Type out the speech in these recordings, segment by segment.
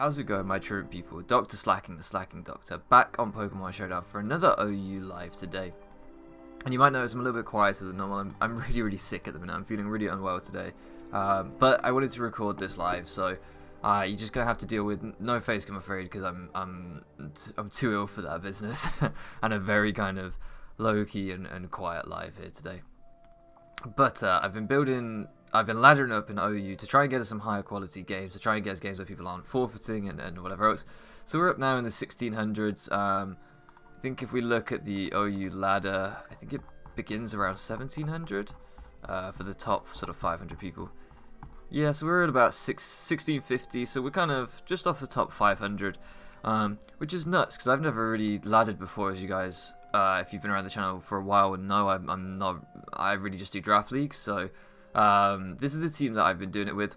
How's it going, my true people? Dr. Slacking, the Slacking Doctor, back on Pokemon Showdown for another OU live today. And you might notice I'm a little bit quieter than normal. I'm really sick at the minute. I'm feeling really unwell today. But I wanted to record this live, so you're just gonna have to deal with no face, I'm afraid, because I'm too ill for that business, and a very kind of low-key and quiet live here today. But I've been laddering up in OU to try and get us some higher quality games, to try and get us games where people aren't forfeiting and whatever else. So we're up now in the 1600s. I think if we look at the OU ladder, I think it begins around 1700 for the top sort of 500 people. Yeah, so we're at about 1650, so we're kind of just off the top 500, which is nuts because I've never really laddered before, as you guys, if you've been around the channel for a while, would know I'm not. I really just do draft leagues, so this is the team that I've been doing it with.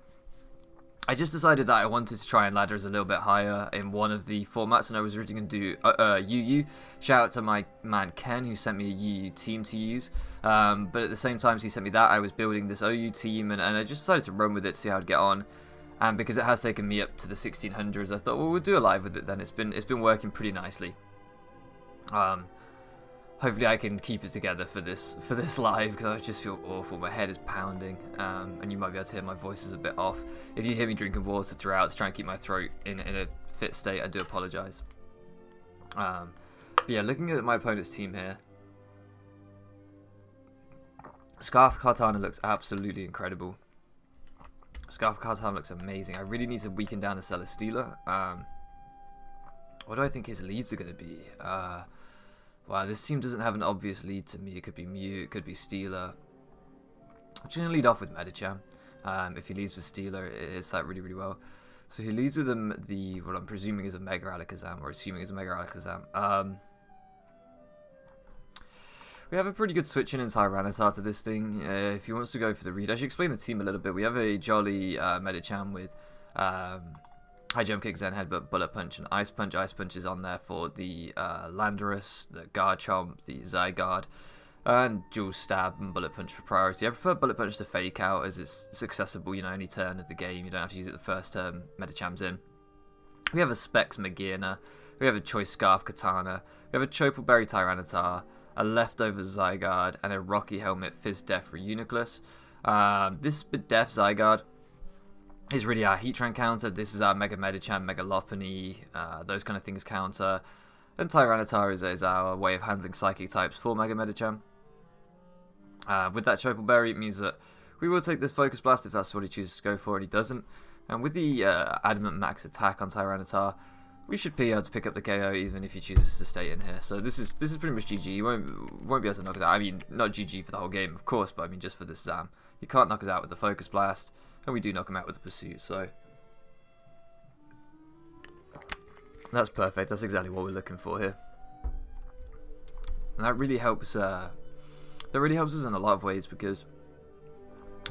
I just decided that I wanted to try and ladder us a little bit higher in one of the formats, and I was originally going to do UU. Shout out to my man Ken, who sent me a UU team to use. But at the same time as he sent me that, I was building this OU team, and I just decided to run with it, see how I'd get on. And because it has taken me up to the 1600s, I thought, well, we'll do a live with it then. It's been working pretty nicely. Hopefully I can keep it together for this live, because I just feel awful. My head is pounding, and you might be able to hear my voice is a bit off. If you hear me drinking water throughout to try and keep my throat in a fit state, I do apologise. Yeah, looking at my opponent's team here, Scarf Kartana looks absolutely incredible. Scarf Kartana looks amazing. I really need to weaken down the Celesteela. What do I think his leads are going to be? Wow, this team doesn't have an obvious lead to me. It could be Mew, it could be Steeler. I'm just going to lead off with Medicham. If he leads with Steeler, it hits that really well. So he leads with what I'm presuming is a Mega Alakazam, or assuming is a Mega Alakazam. We have a pretty good switch in Tyranitar to this thing. If he wants to go for the read, I should explain the team a little bit. We have a jolly Medicham with High Jump Kick, Zen Headbutt, Bullet Punch, and Ice Punch. Ice Punch is on there for the Landorus, the Garchomp, the Zygarde, and Dual Stab and Bullet Punch for priority. I prefer Bullet Punch to Fake Out, as it's accessible, you know, any turn of the game. You don't have to use it the first turn Medicham's in. We have a Specs Magearna, we have a Choice Scarf Katana, we have a Chople Berry Tyranitar, a Leftover Zygarde, and a Rocky Helmet Fizz Def Reuniclus. This Def Zygarde is really our Heatran counter. This is our Mega Medicham, Mega Lopunny, those kind of things counter. And Tyranitar is our way of handling Psychic types for Mega Medicham. With that Chople Berry, it means that we will take this Focus Blast if that's what he chooses to go for, and he doesn't. And with the Adamant Max attack on Tyranitar, we should be able to pick up the KO even if he chooses to stay in here. So this is pretty much GG. You won't be able to knock us out. I mean, not GG for the whole game, of course, but I mean just for this Zam. You can't knock us out with the Focus Blast, and we do knock him out with the Pursuit. So that's perfect. That's exactly what we're looking for here, and that really helps. That really helps us in a lot of ways, because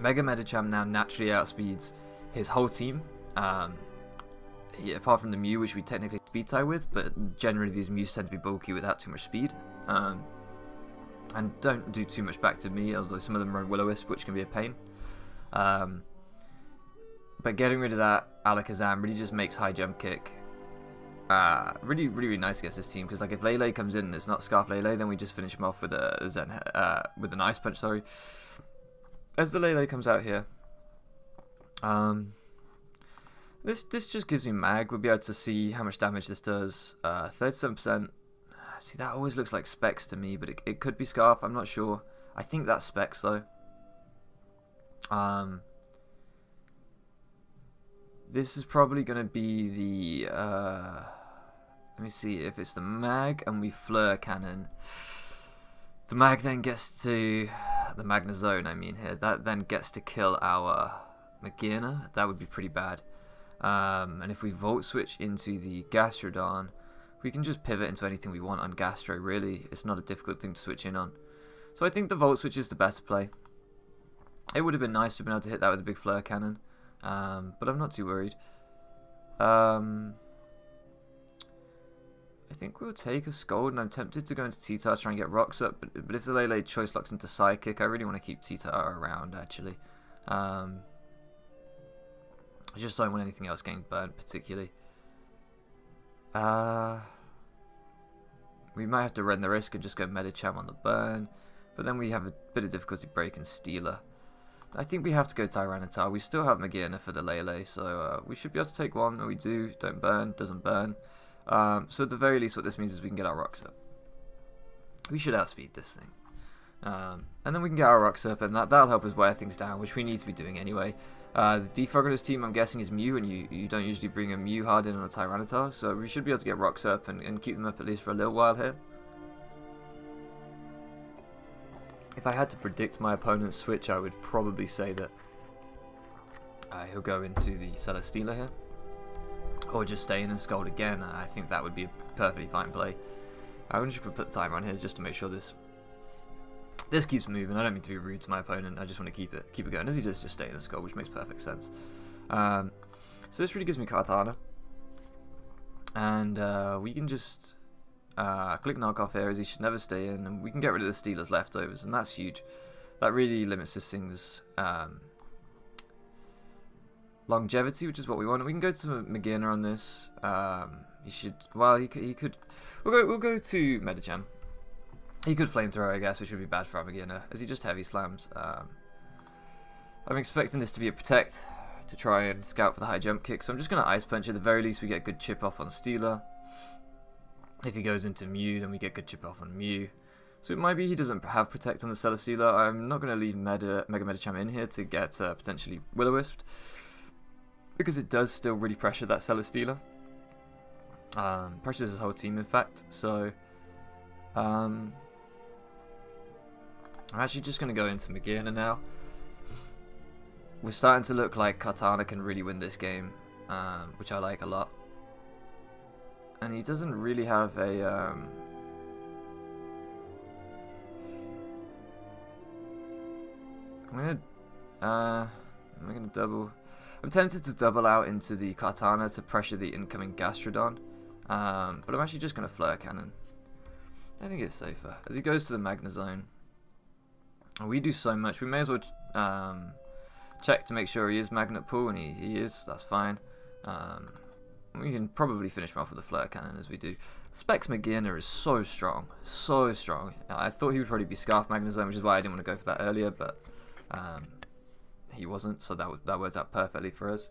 Mega Medicham now naturally outspeeds his whole team. Yeah, apart from the Mew, which we technically speed tie with, but generally these Mews tend to be bulky without too much speed, and don't do too much back to me, although some of them run Will-O-Wisp, which can be a pain. But getting rid of that Alakazam really just makes High Jump Kick really nice against this team, because like if Lele comes in and it's not Scarf Lele, then we just finish him off with with an Ice Punch. Sorry, as the Lele comes out here. This just gives me mag. We'll be able to see how much damage this does. 37%. See, that always looks like Specs to me, but it could be Scarf. I'm not sure. I think that's Specs though. This is probably going to be the. Let me see if it's the mag and we Fleur Cannon. The mag then gets to the Magnezone. I mean here, that then gets to kill our Magearna. That would be pretty bad. And if we Volt Switch into the Gastrodon, we can just pivot into anything we want on Gastro, really. It's not a difficult thing to switch in on. So I think the Volt Switch is the better play. It would have been nice to have been able to hit that with a big Flare Cannon, but I'm not too worried. I think we'll take a Scald, and I'm tempted to go into T-Tar to try and get rocks up, but if the Lele Choice locks into Psychic, I really want to keep T-Tar around, actually. I just don't want anything else getting burnt, particularly. We might have to run the risk and just go Medicham on the burn, but then we have a bit of difficulty breaking Stealer. I think we have to go Tyranitar. We still have Magearna for the Lele, so we should be able to take one. And we do. Don't burn. Doesn't burn. So at the very least, what this means is we can get our rocks up. We should outspeed this thing. And then we can get our rocks up, and that'll help us wear things down, which we need to be doing anyway. The defog on this team, I'm guessing, is Mew, and you don't usually bring a Mew hard in on a Tyranitar, so we should be able to get rocks up and keep them up at least for a little while here. If I had to predict my opponent's switch, I would probably say that he'll go into the Celesteela here, or just stay in and Scald again. I think that would be a perfectly fine play. I'm just going to put the timer on here just to make sure this keeps moving. I don't mean to be rude to my opponent. I just want to keep it going. As he does, just stay in and Scald, which makes perfect sense. So this really gives me Kartana, and we can just click knockoff here, as he should never stay in, and we can get rid of the Steeler's leftovers, and that's huge. That really limits this thing's longevity, which is what we want. We can go to Magearna on this. He should. Well, he could. We'll go to Medicham. He could Flamethrower, I guess, which would be bad for our Magearna, as he just heavy slams. I'm expecting this to be a protect to try and scout for the high jump kick, so I'm just going to Ice Punch. At the very least, we get good chip off on Stealer. If he goes into Mew, then we get good chip off on Mew. So it might be he doesn't have Protect on the Celesteela. I'm not going to leave Mega Medicham in here to get potentially Will-O-Wisped, because it does still really pressure that Celesteela. Pressures his whole team, in fact. So I'm actually just going to go into Magearna now. We're starting to look like Kartana can really win this game, which I like a lot. And he doesn't really have a I'm gonna double. I'm tempted to double out into the Kartana to pressure the incoming Gastrodon, but I'm actually just gonna Flare Cannon. I think it's safer as he goes to the Magna Zone. We do so much. We may as well check to make sure he is Magnet Pool, and he is. That's fine. We can probably finish him off with a Flare Cannon as we do. Specs Magearna is so strong, so strong. I thought he would probably be Scarf Magnezone, which is why I didn't want to go for that earlier, but he wasn't, so that works out perfectly for us.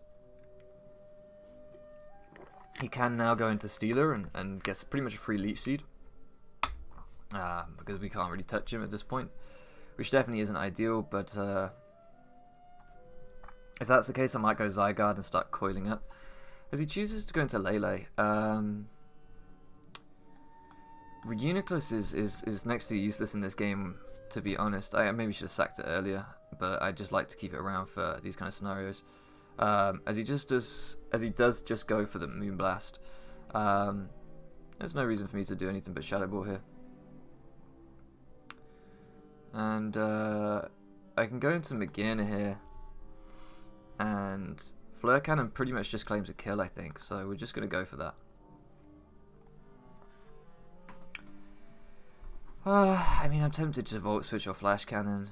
He can now go into Stealer and gets pretty much a free Leech Seed, because we can't really touch him at this point, which definitely isn't ideal, but if that's the case, I might go Zygarde and start coiling up. As he chooses to go into Lele, Reuniclus is next to useless in this game, to be honest. I maybe should have sacked it earlier, but I just like to keep it around for these kind of scenarios. As he does just go for the Moonblast. There's no reason for me to do anything but Shadow Ball here. And I can go into Magearna here, and Flare Cannon pretty much just claims a kill, I think, so we're just going to go for that. I mean, I'm tempted to Volt Switch or Flash Cannon.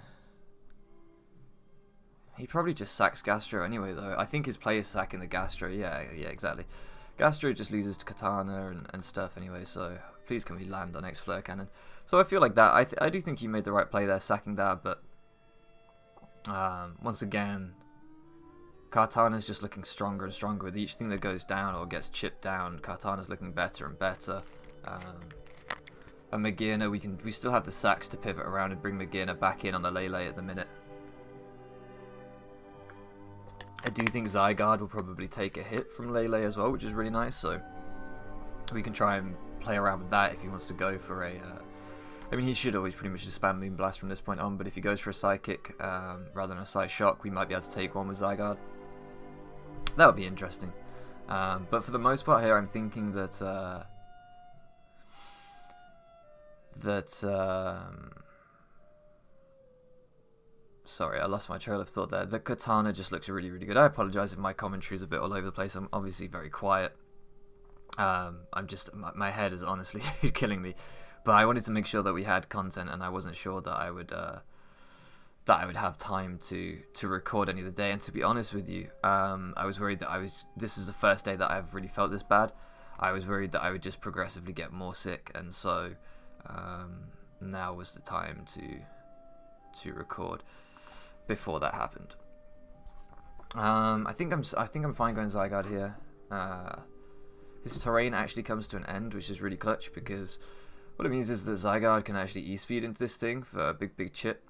He probably just sacks Gastro anyway, though. I think his play is sacking the Gastro. Yeah, exactly. Gastro just loses to Katana and stuff anyway, so please can we land on X Flare Cannon. So I feel like that. I do think he made the right play there, sacking that, but once again, Kartana's just looking stronger and stronger with each thing that goes down or gets chipped down. Kartana's looking better and better. And Magearna, we still have the sacks to pivot around and bring Magearna back in on the Lele at the minute. I do think Zygarde will probably take a hit from Lele as well, which is really nice. So we can try and play around with that if he wants to go for a. I mean, he should always pretty much just spam Moonblast from this point on. But if he goes for a Psychic rather than a Psy Shock, we might be able to take one with Zygarde. That would be interesting. But for the most part here, I'm thinking that sorry, I lost my trail of thought there. The Katana just looks really, really good. I apologize if my commentary is a bit all over the place. I'm obviously very quiet. I'm just, my head is honestly killing me. But I wanted to make sure that we had content, and I wasn't sure that I would have time to record any of the day. And to be honest with you, I was worried that this is the first day that I've really felt this bad. I was worried that I would just progressively get more sick, and so now was the time to record before that happened. I think I'm fine going Zygarde here. His terrain actually comes to an end, which is really clutch, because what it means is that Zygarde can actually E-speed into this thing for a big chip.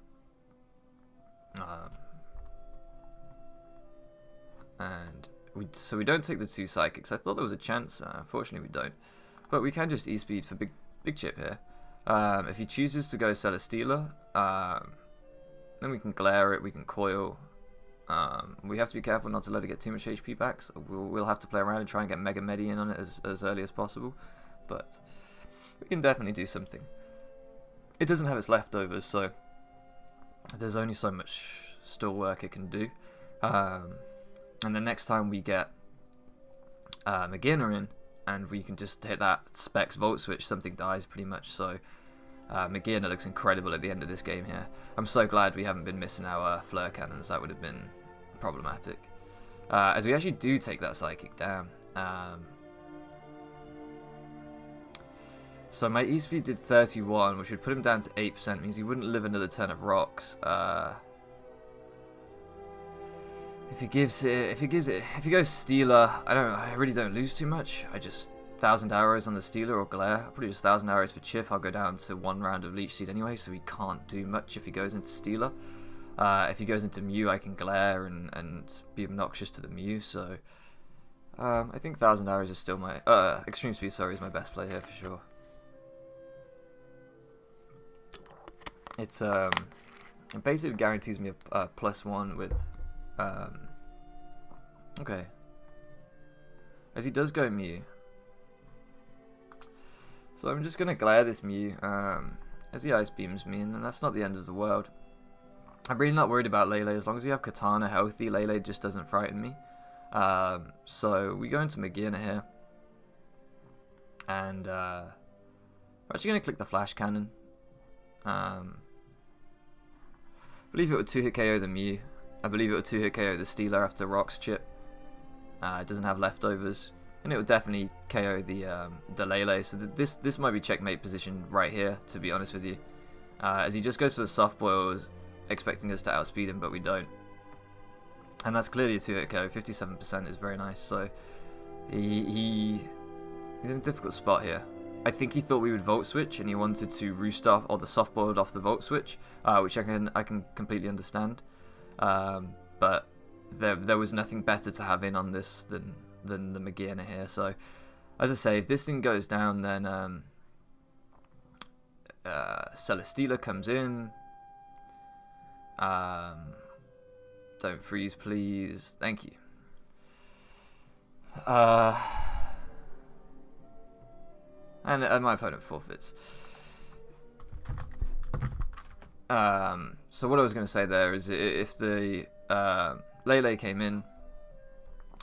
And so we don't take the 2 Psychics. I thought there was a chance. Unfortunately, we don't. But we can just E-speed for big chip here. If he chooses to go Celesteela, then we can Glare it, we can Coil. We have to be careful not to let it get too much HP back, so we'll have to play around and try and get Mega Medi in on it as early as possible. But we can definitely do something. It doesn't have its leftovers, so there's only so much still work it can do. And the next time we get Magina in, and we can just hit that Specs Volt Switch, something dies pretty much. So Magina looks incredible at the end of this game here. I'm so glad we haven't been missing our Flare Cannons. That would have been problematic. As we actually do take that Psychic down. So my E-speed did 31, which would put him down to 8%, means he wouldn't live another turn of rocks. If he goes Stealer, I really don't lose too much. I just 1,000 arrows on the Stealer or Glare. I'll probably just 1,000 arrows for Chip. I'll go down to 1 round of Leech Seed anyway, so he can't do much if he goes into Stealer. If he goes into Mew, I can Glare and be obnoxious to the Mew. So I think 1,000 arrows is still my Extreme Speed. Sorry, is my best play here for sure. It's it basically guarantees me a +1 with okay. As he does go Mew. So I'm just gonna Glare this Mew as he Ice Beams me, and then that's not the end of the world. I'm really not worried about Lele. As long as we have Katana healthy, Lele just doesn't frighten me. So we go into Magina here. And we're actually gonna click the Flash Cannon. I believe it would 2-hit KO the Mew. I believe it would 2-hit KO the Stealer after Rocks Chip. It doesn't have leftovers. And it would definitely KO the Lele. So this might be checkmate position right here, to be honest with you. As he just goes for the Soft Boils, expecting us to outspeed him, but we don't. And that's clearly a 2-hit KO. 57% is very nice. So he's in a difficult spot here. I think he thought we would Volt Switch, and he wanted to Roost off, or the Soft Boiled off the Volt Switch, which I can completely understand. But there was nothing better to have in on this than the Magina here. So, as I say, if this thing goes down, then Celesteela comes in. Don't freeze, please. Thank you. And my opponent forfeits. So what I was going to say there is, if the Lele came in,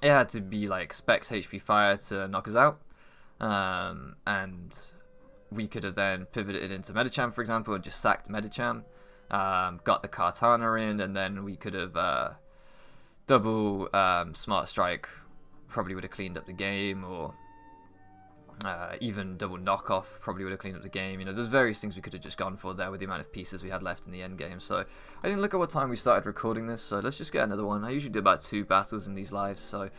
it had to be like Specs HP Fire to knock us out. And we could have then pivoted into Medicham, for example, and just sacked Medicham. Got the Kartana in, and then we could have double Smart Strike, probably would have cleaned up the game, or even double Knockoff probably would have cleaned up the game. You know, there's various things we could have just gone for there with the amount of pieces we had left in the end game. So I didn't look at what time we started recording this, so let's just get another one. I usually do about 2 battles in these lives, so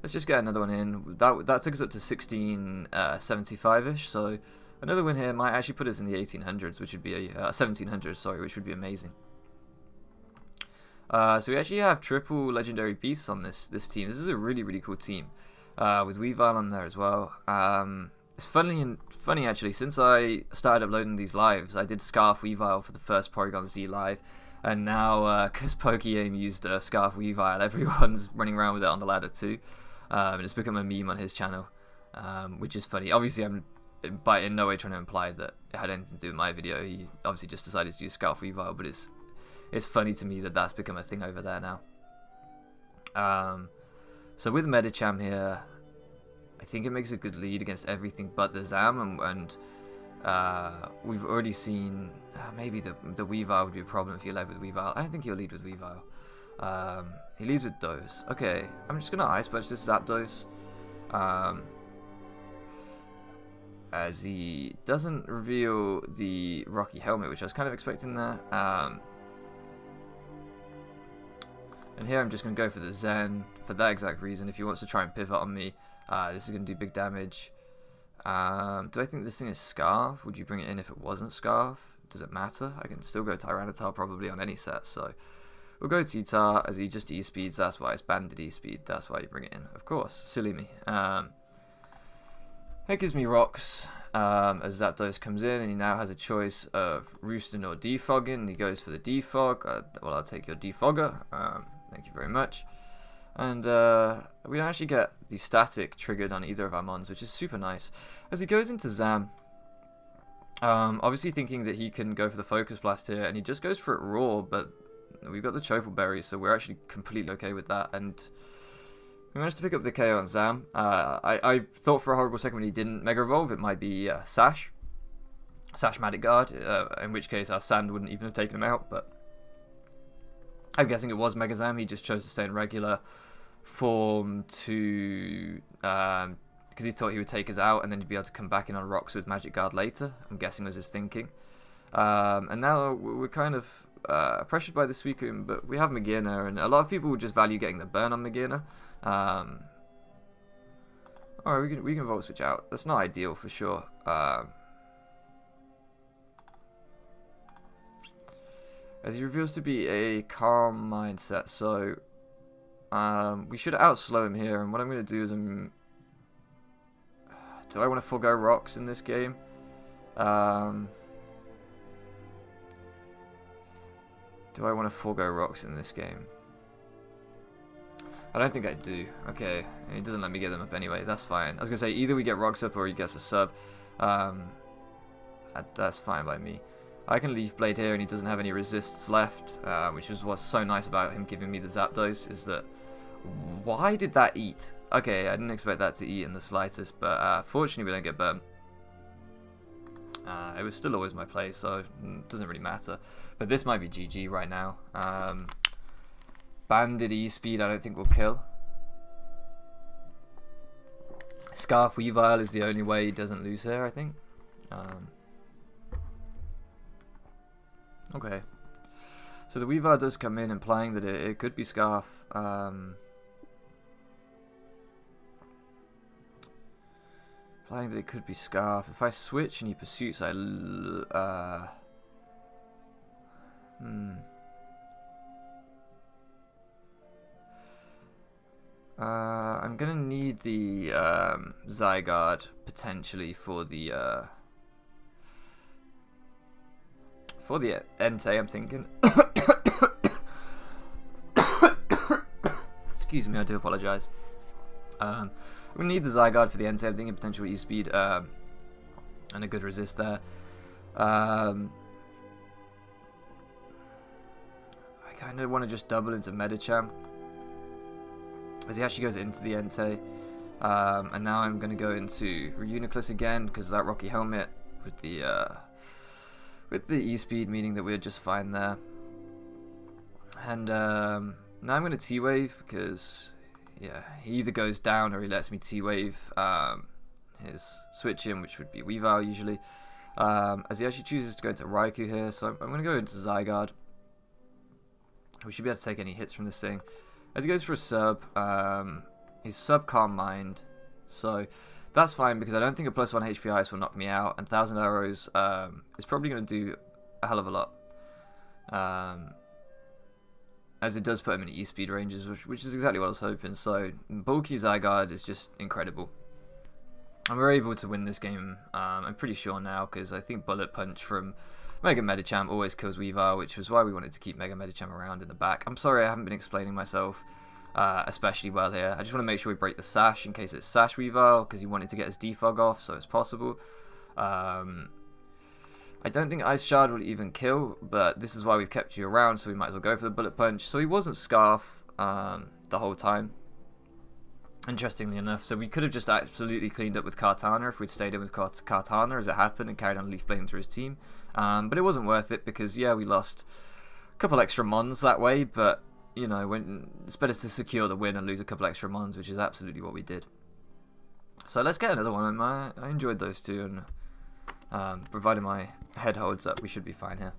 let's just get another one in. That took us up to 1675-ish, so another win here might actually put us in the 1800s, which would be 1700s, sorry, which would be amazing. So we actually have triple legendary beasts on this team. This is a really cool team, with Weavile on there as well. It's funny actually. Since I started uploading these lives, I did Scarf Weavile for the first Porygon Z live, and now because Pokeaim used Scarf Weavile, everyone's running around with it on the ladder too, and it's become a meme on his channel, which is funny. Obviously, I'm in no way trying to imply that it had anything to do with my video. He obviously just decided to use Scarf Weavile, but it's funny to me that that's become a thing over there now. So with Medicham here, I think it makes a good lead against everything but the Zam, and we've already seen maybe the Weavile would be a problem if he led with Weavile. I don't think he'll lead with Weavile. He leads with Dose. Okay, I'm just gonna Ice Punch this Zapdos. as he doesn't reveal the Rocky helmet, which I was kind of expecting there. And here I'm just going to go for the Zen for that exact reason. If he wants to try and pivot on me, this is going to do big damage. Do I think this thing is Scarf? Would you bring it in if it wasn't Scarf? Does it matter? I can still go Tyranitar probably on any set, so we'll go T-Tar as he just E-speeds. That's why it's banded E-speed. That's why you bring it in. Of course, silly me. It gives me rocks as Zapdos comes in, and he now has a choice of Roosting or Defogging. He goes for the Defog. Well, I'll take your Defogger. Thank you very much. And we don't actually get the static triggered on either of our mons, which is super nice. As he goes into Zam, obviously thinking that he can go for the Focus Blast here, and he just goes for it raw, but we've got the Chopal Berry, so we're actually completely okay with that. And we managed to pick up the KO on Zam. I thought for a horrible second when he didn't Mega Evolve, it might be Sash Magic Guard, in which case our Sand wouldn't even have taken him out, but I'm guessing it was Mega Zam. He just chose to stay in regular form to because he thought he would take us out and then he'd be able to come back in on rocks with Magic Guard later. I'm guessing was his thinking. And now we're kind of pressured by the Suicune, but we have Magearna, and a lot of people would just value getting the burn on Magearna. Alright, we can Volt Switch out. That's not ideal for sure. As he reveals to be a calm mindset, so we should outslow him here. And what I'm going to do is do I want to forego rocks in this game? Do I want to forego rocks in this game? I don't think I do. Okay, he doesn't let me get them up anyway. That's fine. I was going to say either we get rocks up or he gets a sub. That's fine by me. I can Leaf Blade here and he doesn't have any resists left, which is what's so nice about him giving me the Zapdos, is that... Why did that eat? Okay, I didn't expect that to eat in the slightest, but fortunately we don't get burnt. It was still always my play, so it doesn't really matter. But this might be GG right now. Banded E-Speed I don't think will kill. Scarf Weavile is the only way he doesn't lose here, I think. Okay. So the Weavile does come in, implying that it could be Scarf. Implying that it could be Scarf. If I switch and he pursues, I'm gonna need the Zygarde potentially for the Entei, I'm thinking. Excuse me, I do apologise. I'm gonna need the Zygarde for the Entei. I'm thinking potential E-Speed and a good resist there. I kind of want to just double into Medicham as he actually goes into the Entei. And now I'm going to go into Reuniclus again because of that Rocky Helmet with the E-Speed, meaning that we're just fine there. And now I'm going to T-Wave because, yeah, he either goes down or he lets me T-Wave his switch in, which would be Weavile usually. As he actually chooses to go into Raikou here, so I'm going to go into Zygarde. We should be able to take any hits from this thing. As he goes for a sub, he's sub Calm Mind, so that's fine because I don't think a +1 HP Ice will knock me out, and 1000 Arrows is probably going to do a hell of a lot. As it does put him in E-Speed ranges, which is exactly what I was hoping. So bulky Zygarde is just incredible. And we're able to win this game, I'm pretty sure now, because I think Bullet Punch from Mega Medicham always kills Weavile, which was why we wanted to keep Mega Medicham around in the back. I'm sorry I haven't been explaining myself especially well here. I just want to make sure we break the Sash in case it's Sash Weavile, because he wanted to get his Defog off, so it's possible. I don't think Ice Shard will even kill, but this is why we've kept you around, so we might as well go for the Bullet Punch. So he wasn't Scarf the whole time, interestingly enough. So we could have just absolutely cleaned up with Kartana if we'd stayed in with Kartana as it happened and carried on Leaf Blade through his team. But it wasn't worth it because, yeah, we lost a couple extra mons that way, but, you know, it's better to secure the win and lose a couple extra mons, which is absolutely what we did. So let's get another one. I enjoyed those two, and provided my head holds up, we should be fine here.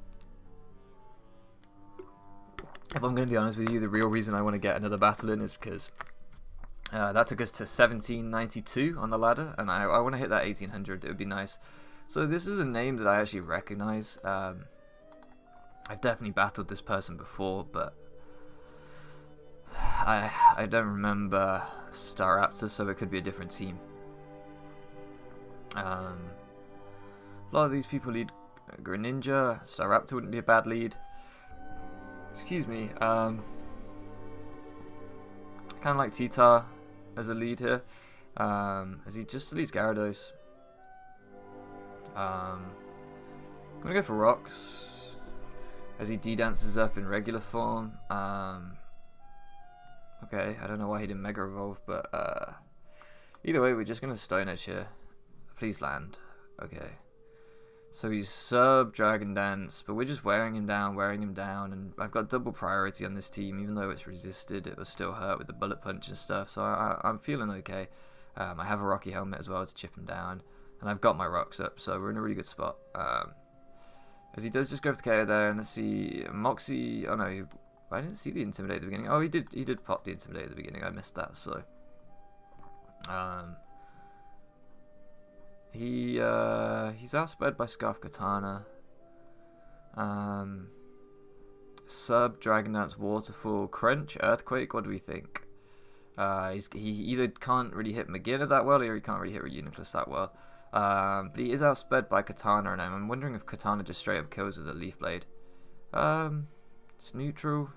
If I'm going to be honest with you, the real reason I want to get another battle in is because that took us to 1792 on the ladder, and I want to hit that 1800. It would be nice. So this is a name that I actually recognize. I've definitely battled this person before, but I don't remember Staraptor, so it could be a different team. A lot of these people lead Greninja. Staraptor wouldn't be a bad lead. Excuse me. Kind of like Titar as a lead here, as he just leads Gyarados. I'm gonna go for Rocks as he D-dances up in regular form. Okay, I don't know why he didn't Mega Evolve, but either way, we're just gonna Stone Edge here. Please land. Okay. So he's sub Dragon Dance, but we're just wearing him down, and I've got double priority on this team. Even though it's resisted, it will still hurt with the Bullet Punch and stuff, so I'm feeling okay. I have a Rocky Helmet as well to chip him down, and I've got my Rocks up, so we're in a really good spot. As he does just go for the KO there, and let's see, Moxie, oh no, I didn't see the Intimidate at the beginning. Oh, he did pop the Intimidate at the beginning, I missed that, so. He's outsped by Scarf Katana. Sub, Dragon Dance, Waterfall, Crunch, Earthquake, what do we think? He either can't really hit Magina that well, or he can't really hit Reuniclus that well. But he is outsped by Katana, and I'm wondering if Katana just straight up kills with a Leaf Blade. It's neutral.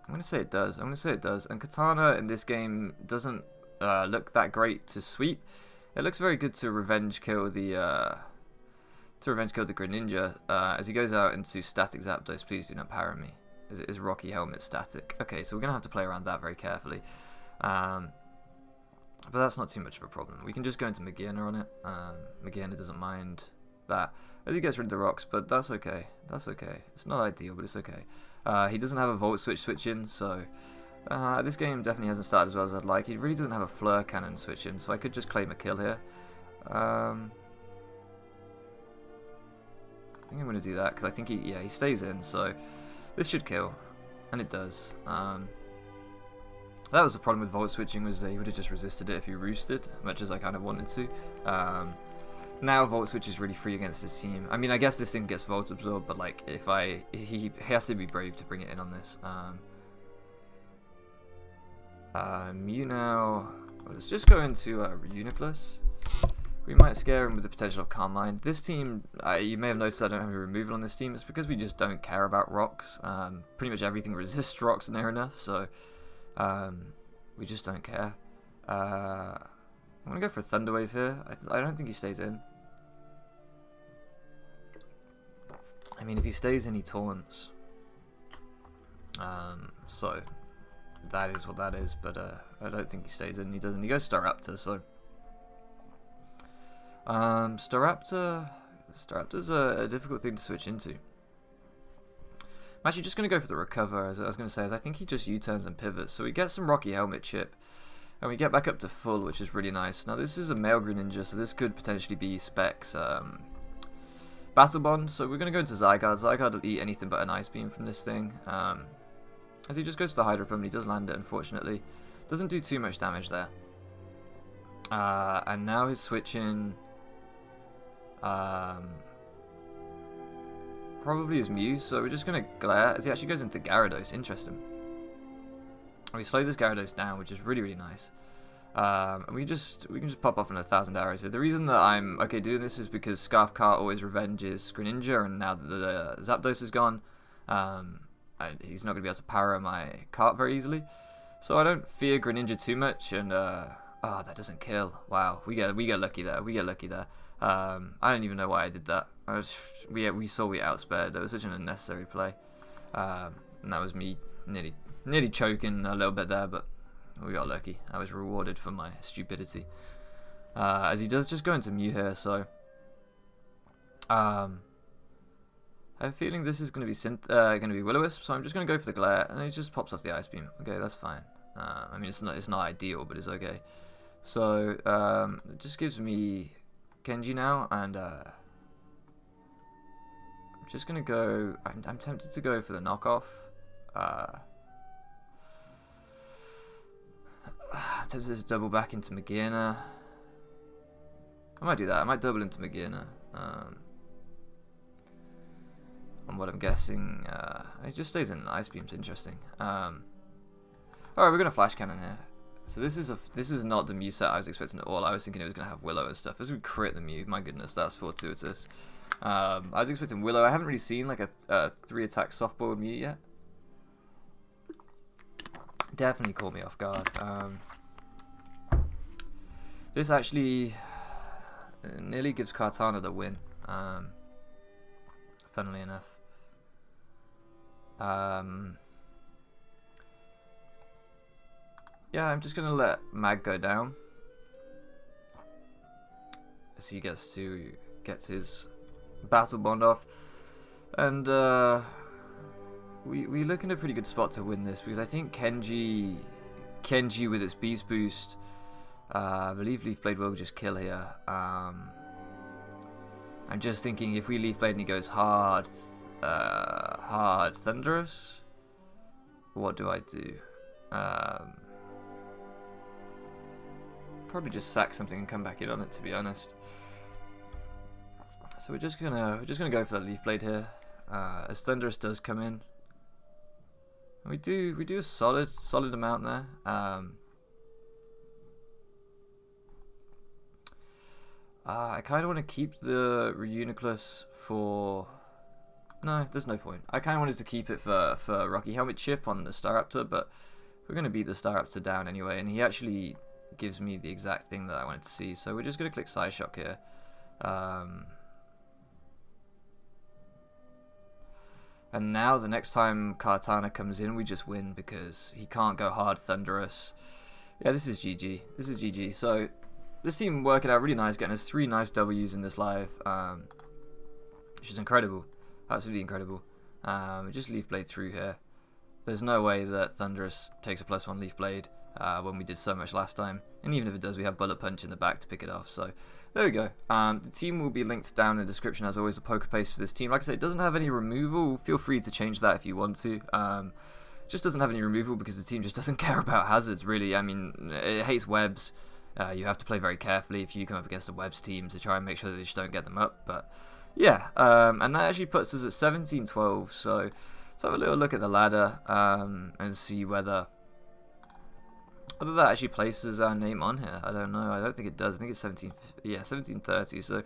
I'm going to say it does. And Katana in this game doesn't look that great to sweep. It looks very good to revenge kill the Greninja as he goes out into static Zapdos. Please do not parry me. Is Rocky Helmet static? Okay, so we're gonna have to play around that very carefully. But that's not too much of a problem. We can just go into Magina on it. Magina doesn't mind that as he gets rid of the rocks, but that's okay. That's okay. It's not ideal, but it's okay. He doesn't have a Volt switch in, so. This game definitely hasn't started as well as I'd like. He really doesn't have a Fleur Cannon switch in, so I could just claim a kill here. I think I'm going to do that, because I think he stays in, so this should kill, and it does. That was the problem with Volt switching, was that he would have just resisted it if he roosted, much as I kind of wanted to. Now Volt Switch is really free against his team. I mean, I guess this thing gets Volt Absorb, but like, he has to be brave to bring it in on this. Mew now. Well, let's just go into Reuniclus. We might scare him with the potential of Calm Mind. This team, you may have noticed I don't have any removal on this team. It's because we just don't care about rocks. Pretty much everything resists rocks near enough, so we just don't care. I'm gonna go for a Thunder Wave here. I don't think he stays in. I mean, if he stays in, he taunts. So that is what that is, but I don't think he stays in. He doesn't. He goes Staraptor, so Staraptor's a difficult thing to switch into. I'm actually just going to go for the Recover, as I was going to say, as I think he just U-turns and pivots, so we get some Rocky Helmet chip, and we get back up to full, which is really nice. Now this is a male Greninja, so this could potentially be Specs Battle Bond, so we're going to go into Zygarde. Zygarde will eat anything but an Ice Beam from this thing. As he just goes to the Hydro Pump, and he does land it, unfortunately. Doesn't do too much damage there. And now his switch in probably is Mew, so we're just going to Glare as he actually goes into Gyarados. Interesting. We slow this Gyarados down, which is really, really nice. And we can just pop off in 1,000 arrows here. The reason that I'm okay doing this is because Scarf Cart always revenges Greninja, and now that the Zapdos is gone, he's not going to be able to power my cart very easily. So I don't fear Greninja too much, and oh, that doesn't kill. Wow, we get lucky there. I don't even know why I did that. We saw we outspared. That was such an unnecessary play. And that was me nearly choking a little bit there, but we got lucky. I was rewarded for my stupidity. As he does just go into Mew here, so I have a feeling this is going to be Will-O-Wisp, so I'm just going to go for the Glare, and he just pops off the Ice Beam. Okay, that's fine. I mean, it's not ideal, but it's okay. So it just gives me Kenji now, and I'm just gonna go. I'm tempted to go for the knockoff. I'm tempted to double back into Magina. I might do that. I might double into Magina. And what I'm guessing, it just stays in Ice Beam's interesting. Alright, we're gonna Flash Cannon here. So this is not the Mew set I was expecting at all. I was thinking it was gonna have Willow and stuff. As we crit the Mew, my goodness, that's fortuitous. I was expecting Willow. I haven't really seen like a 3-attack softball Mew yet. Definitely caught me off guard. This actually nearly gives Kartana the win. Funnily enough. Yeah, I'm just gonna let Mag go down as he gets his battle bond off, and we look in a pretty good spot to win this, because I think Kenji with its Beast Boost, I believe Leaf Blade will just kill here. I'm just thinking if we Leaf Blade and he goes hard Thunderous, what do I do? Probably just sack something and come back in on it, to be honest. So we're just gonna go for that Leaf Blade here, as Thunderous does come in. And we do a solid amount there. I kind of want to keep the Reuniclus for... No, there's no point. I kind of wanted to keep it for Rocky Helmet Chip on the Staraptor, but we're going to beat the Staraptor down anyway, and he actually gives me the exact thing that I wanted to see. So we're just going to click Psyshock here. And now the next time Kartana comes in, we just win, because he can't go hard Thunderous. Yeah, this is GG. This is GG. So this team working out really nice, getting us 3 nice W's in this live, which is incredible. Absolutely incredible. Just Leaf Blade through here. There's no way that Thunderous takes a +1 Leaf Blade when we did so much last time. And even if it does, we have Bullet Punch in the back to pick it off. So there we go. The team will be linked down in the description, as always, the poker paste for this team. Like I said, it doesn't have any removal. Feel free to change that if you want to. Just doesn't have any removal because the team just doesn't care about hazards, really. I mean, it hates webs. You have to play very carefully if you come up against a webs team to try and make sure that they just don't get them up. But yeah, and that actually puts us at 17-12. So let's have a little look at the ladder and see whether that actually places our name on here. I don't know. I don't think it does. I think it's 1730. So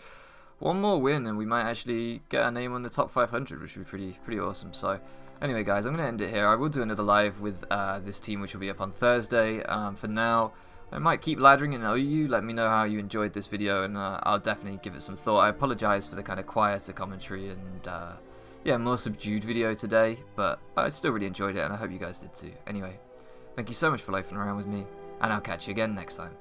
one more win and we might actually get our name on the top 500, which would be pretty awesome. So anyway, guys, I'm going to end it here. I will do another live with this team, which will be up on Thursday. For now, I might keep laddering in OU. Let me know how you enjoyed this video, and I'll definitely give it some thought. I apologize for the kind of quieter commentary and yeah, more subdued video today, but I still really enjoyed it, and I hope you guys did too. Anyway, thank you so much for loafing around with me, and I'll catch you again next time.